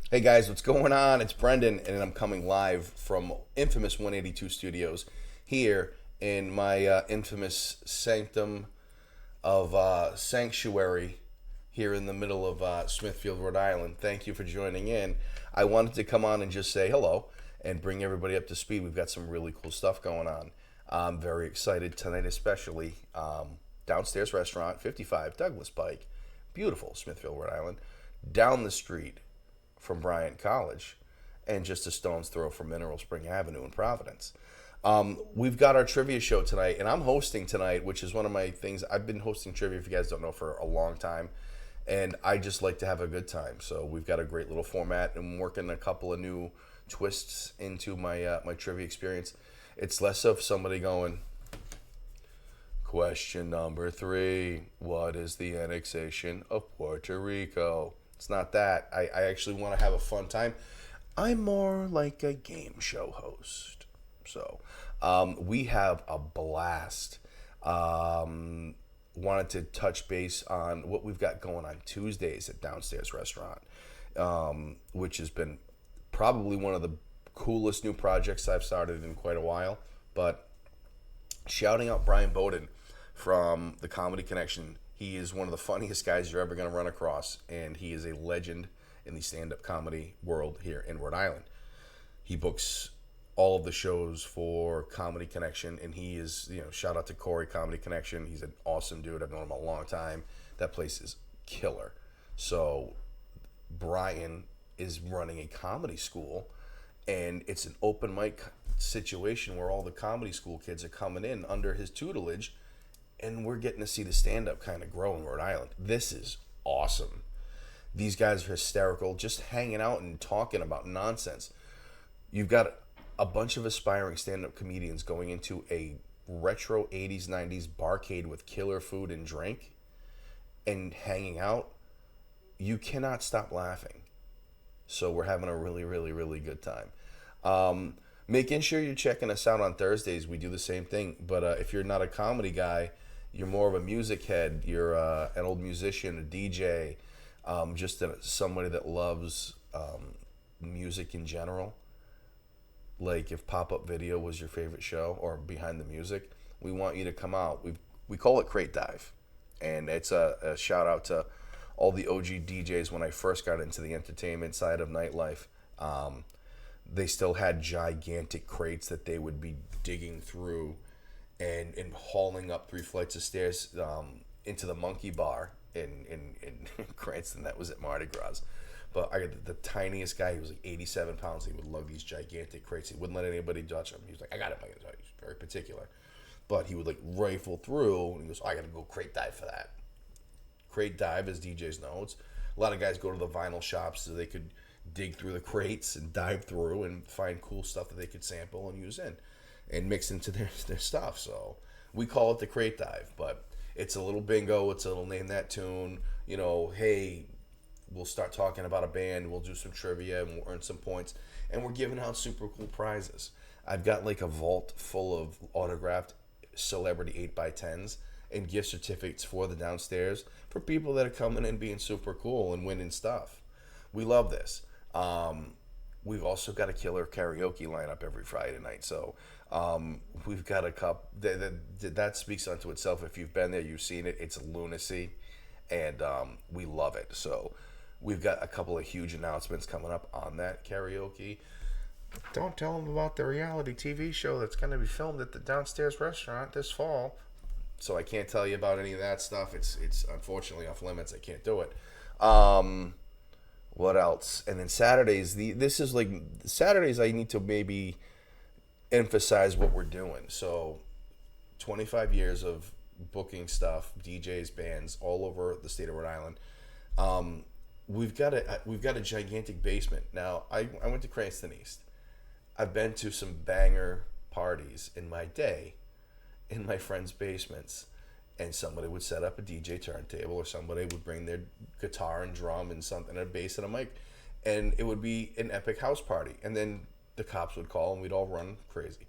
Hey guys, what's going on? It's Brendan, and I'm coming live from infamous 182 Studios here in my infamous sanctum of sanctuary here in the middle of Smithfield, Rhode Island. Thank you for joining in. I wanted to come on and just say hello and bring everybody up to speed. We've got some really cool stuff going on. I'm very excited tonight, especially downstairs restaurant, 55 Douglas Pike, beautiful Smithfield, Rhode Island. Down the street from Bryant College, and just a stone's throw from Mineral Spring Avenue in Providence. We've got our trivia show tonight, and I'm hosting tonight, which is one of my things. I've been hosting trivia, if you guys don't know, for a long time, and I just like to have a good time. So we've got a great little format, and I'm working a couple of new twists into my trivia experience. It's less of somebody going, question number three, what is the annexation of Puerto Rico? It's not that. I actually want to have a fun time. I'm more like a game show host. So we have a blast. Wanted to touch base on what we've got going on Tuesdays at Downstairs Restaurant, which has been probably one of the coolest new projects I've started in quite a while. But shouting out Brian Bowden from the Comedy Connection. He is one of the funniest guys you're ever going to run across, and he is a legend in the stand-up comedy world here in Rhode Island. He books all of the shows for Comedy Connection, and he is, shout out to Corey Comedy Connection. He's an awesome dude. I've known him a long time. That place is killer. So Brian is running a comedy school, and it's an open mic situation where all the comedy school kids are coming in under his tutelage, and we're getting to see the stand-up kind of grow in Rhode Island. This is awesome. These guys are hysterical, just hanging out and talking about nonsense. You've got a bunch of aspiring stand-up comedians going into a retro 80s, 90s barcade with killer food and drink and hanging out. You cannot stop laughing. So we're having a really, really, really good time. Making sure you're checking us out on Thursdays. We do the same thing. But if you're not a comedy guy, you're more of a music head, you're an old musician, a DJ, somebody that loves music in general. Like if Pop-Up Video was your favorite show or Behind the Music, we want you to come out. We call it Crate Dive. And it's a shout out to all the OG DJs when I first got into the entertainment side of nightlife. They still had gigantic crates that they would be digging through and hauling up 3 flights of stairs into the Monkey Bar in Cranston. That was at Mardi Gras. But I got the tiniest guy. He was like 87 pounds. He would lug these gigantic crates. He wouldn't let anybody touch him. He was like, I got it, Mike. He was very particular. But he would like rifle through, and he goes, I got to go crate dive for that. Crate dive, as DJs know, it's a lot of guys go to the vinyl shops so they could dig through the crates and dive through and find cool stuff that they could sample and use in and mix into their stuff. So we call it the crate dive, but it's a little bingo. It's a little name that tune. Hey, we'll start talking about a band. We'll do some trivia and we'll earn some points. And we're giving out super cool prizes. I've got like a vault full of autographed celebrity 8x10s and gift certificates for the downstairs for people that are coming in being super cool and winning stuff. We love this. We've also got a killer karaoke lineup every Friday night. So we've got a cup that speaks unto itself. If you've been there, you've seen it. It's lunacy, and we love it. So we've got a couple of huge announcements coming up on that karaoke. Don't tell them about the reality TV show that's going to be filmed at the downstairs restaurant this fall. So I can't tell you about any of that stuff. It's unfortunately off limits. I can't do it. What else? And then Saturdays. This is like Saturdays. I need to maybe emphasize what we're doing. So, 25 years of booking stuff, DJs, bands all over the state of Rhode Island. We've got a gigantic basement. Now, I went to Cranston East. I've been to some banger parties in my day in my friends' basements, and somebody would set up a DJ turntable, or somebody would bring their guitar and drum and something, a bass and a mic, and it would be an epic house party. And then the cops would call and we'd all run crazy.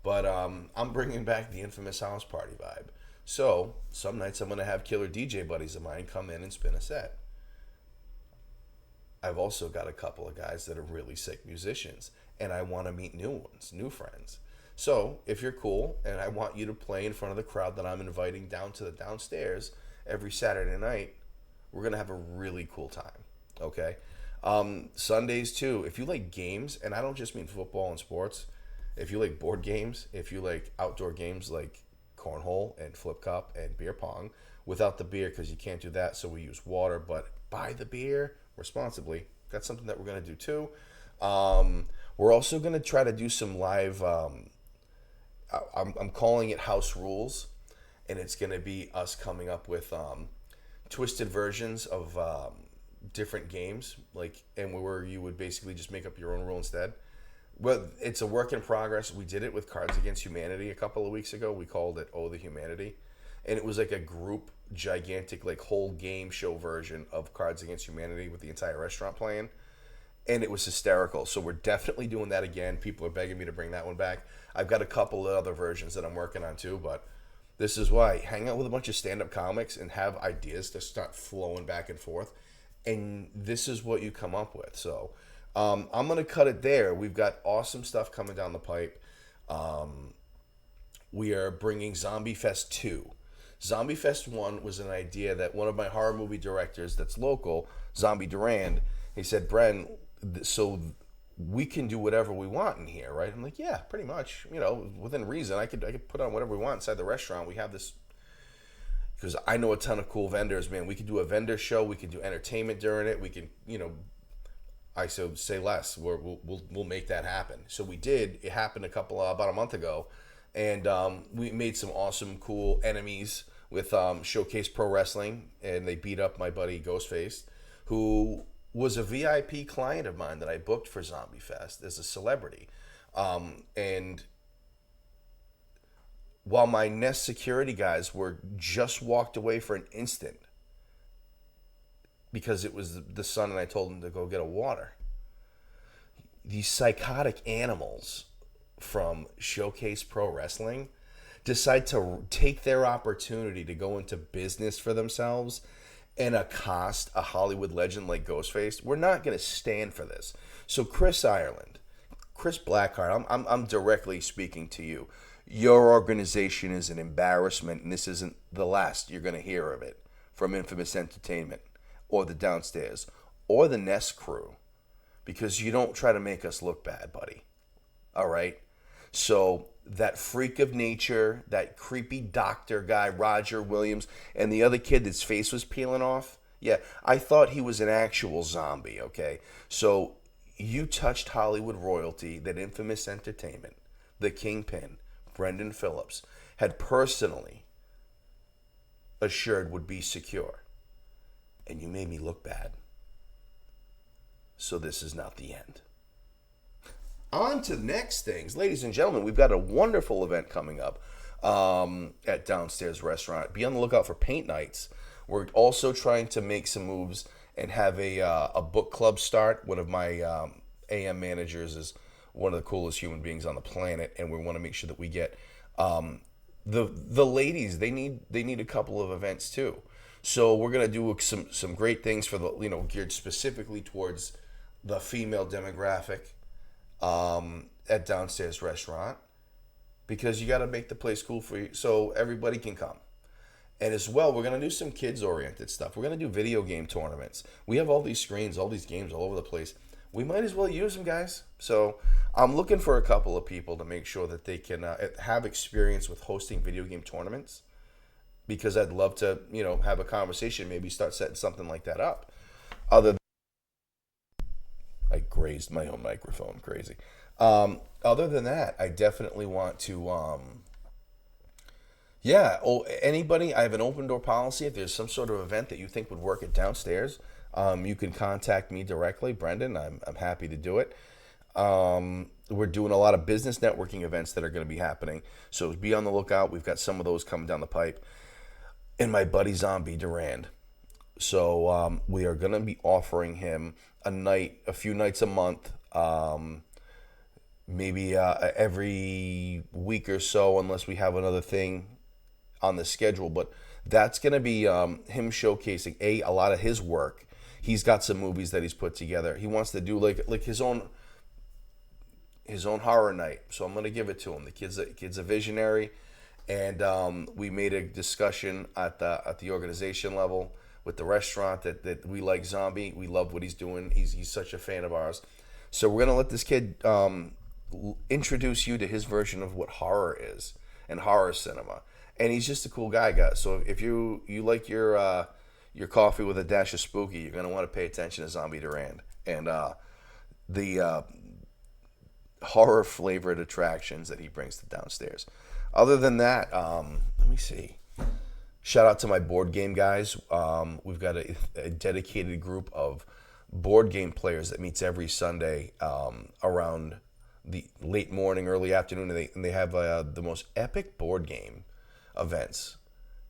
But I'm bringing back the infamous house party vibe. So some nights I'm going to have killer DJ buddies of mine come in and spin a set. I've also got a couple of guys that are really sick musicians, and I want to meet new ones, new friends. So if you're cool, and I want you to play in front of the crowd that I'm inviting down to the downstairs every Saturday night, we're gonna have a really cool time. Okay. Sundays too. If you like games, and I don't just mean football and sports, if you like board games, if you like outdoor games like cornhole and flip cup and beer pong, without the beer because you can't do that, so we use water. But buy the beer responsibly. That's something that we're gonna do too. We're also gonna try to do some live. I'm calling it House Rules, and it's gonna be us coming up with twisted versions of different games, like, and where you would basically just make up your own rule instead. Well, it's a work in progress. We did it with Cards Against Humanity a couple of weeks ago. We called it Oh the Humanity, and it was like a group, gigantic, like whole game show version of Cards Against Humanity with the entire restaurant playing, and it was hysterical. So we're definitely doing that again. People are begging me to bring that one back. I've got a couple of other versions that I'm working on too, but this is why hang out with a bunch of stand-up comics and have ideas to start flowing back and forth, and this is what you come up with. So I'm gonna cut it there. We've got awesome stuff coming down the pipe. We are bringing Zombie Fest 2. Zombie Fest 1 was an idea that one of my horror movie directors that's local, Zombie Durand, he said, Bren, so we can do whatever we want in here, right? I'm like, yeah, pretty much. You know, within reason, I could put on whatever we want inside the restaurant. We have this, because I know a ton of cool vendors, man. We could do a vendor show. We could do entertainment during it. We can, you know, I so say less. We'll make that happen. So we did. It happened about a month ago, and we made some awesome, cool enemies with Showcase Pro Wrestling, and they beat up my buddy Ghostface, who was a VIP client of mine that I booked for Zombie Fest as a celebrity, and while my Nest security guys were just walked away for an instant because it was the sun and I told them to go get a water. These psychotic animals from Showcase Pro Wrestling decide to take their opportunity to go into business for themselves and accost a Hollywood legend like Ghostface. We're not going to stand for this. So Chris Ireland, Chris Blackheart, I'm directly speaking to you. Your organization is an embarrassment, and this isn't the last you're going to hear of it from Infamous Entertainment or the Downstairs or the Nest crew, because you don't try to make us look bad, buddy. All right? So that freak of nature, that creepy doctor guy, Roger Williams, and the other kid that's face was peeling off, yeah, I thought he was an actual zombie, okay? So you touched Hollywood royalty that Infamous Entertainment, the Kingpin, Brendan Phillips, had personally assured would be secure. And you made me look bad. So this is not the end. On to the next things. Ladies and gentlemen, we've got a wonderful event coming up at Downstairs Restaurant. Be on the lookout for paint nights. We're also trying to make some moves and have a book club start. One of my AM managers is one of the coolest human beings on the planet, and we want to make sure that we get the ladies. They need a couple of events too. So we're gonna do some great things for the geared specifically towards the female demographic at Downstairs Restaurant, because you got to make the place cool for you so everybody can come. And as well, we're going to do some kids-oriented stuff. We're going to do video game tournaments. We have all these screens, all these games all over the place. We might as well use them, guys. So I'm looking for a couple of people to make sure that they can have experience with hosting video game tournaments, because I'd love to, have a conversation, maybe start setting something like that up. I grazed my own microphone, crazy. Other than that, I definitely want to, anybody, I have an open door policy. If there's some sort of event that you think would work at Downstairs, you can contact me directly, Brendan. I'm happy to do it. We're doing a lot of business networking events that are going to be happening, so be on the lookout. We've got some of those coming down the pipe. And my buddy Zombie Durand. So we are going to be offering him a few nights a month, maybe every week or so, unless we have another thing on the schedule. But that's going to be him showcasing a lot of his work he's got some movies that he's put together. He wants to do like his own horror night. So I'm gonna give it to him. The kid's a visionary, and we made a discussion at the organization level with the restaurant that we like Zombie. We love what he's doing. He's such a fan of ours. So we're gonna let this kid introduce you to his version of what horror is and horror cinema. And he's just a cool guy, guys. So if you like your coffee with a dash of spooky, you're gonna want to pay attention to Zombie Durand and the horror flavored attractions that he brings to downstairs. Other than that, let me see. Shout out to my board game guys. We've got a dedicated group of board game players that meets every Sunday around the late morning, early afternoon, and they have the most epic board game events.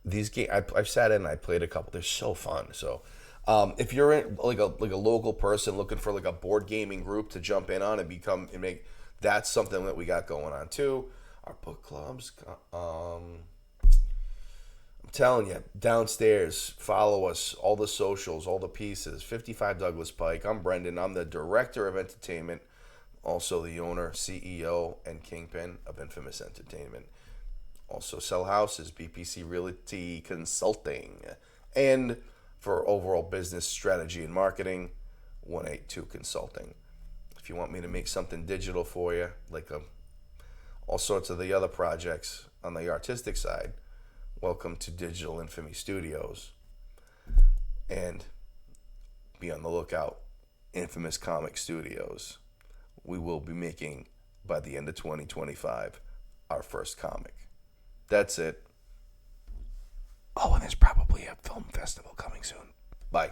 These games, I've sat in and I played a couple. They're so fun. So if you're in like a local person looking for like a board gaming group to jump in on and make, that's something that we got going on too. Our book clubs. I'm telling you, downstairs, follow us, all the socials, all the pieces. 55 Douglas Pike. I'm Brendan. I'm the director of entertainment, also the owner, CEO, and kingpin of Infamous Entertainment. Also sell houses, BPC Realty Consulting. And for overall business strategy and marketing, 182 Consulting. If you want me to make something digital for you, like all sorts of the other projects on the artistic side, welcome to Digital Infamy Studios. And be on the lookout, Infamous Comic Studios. We will be making, by the end of 2025, our first comic. That's it. Oh, and there's probably a film festival coming soon. Bye.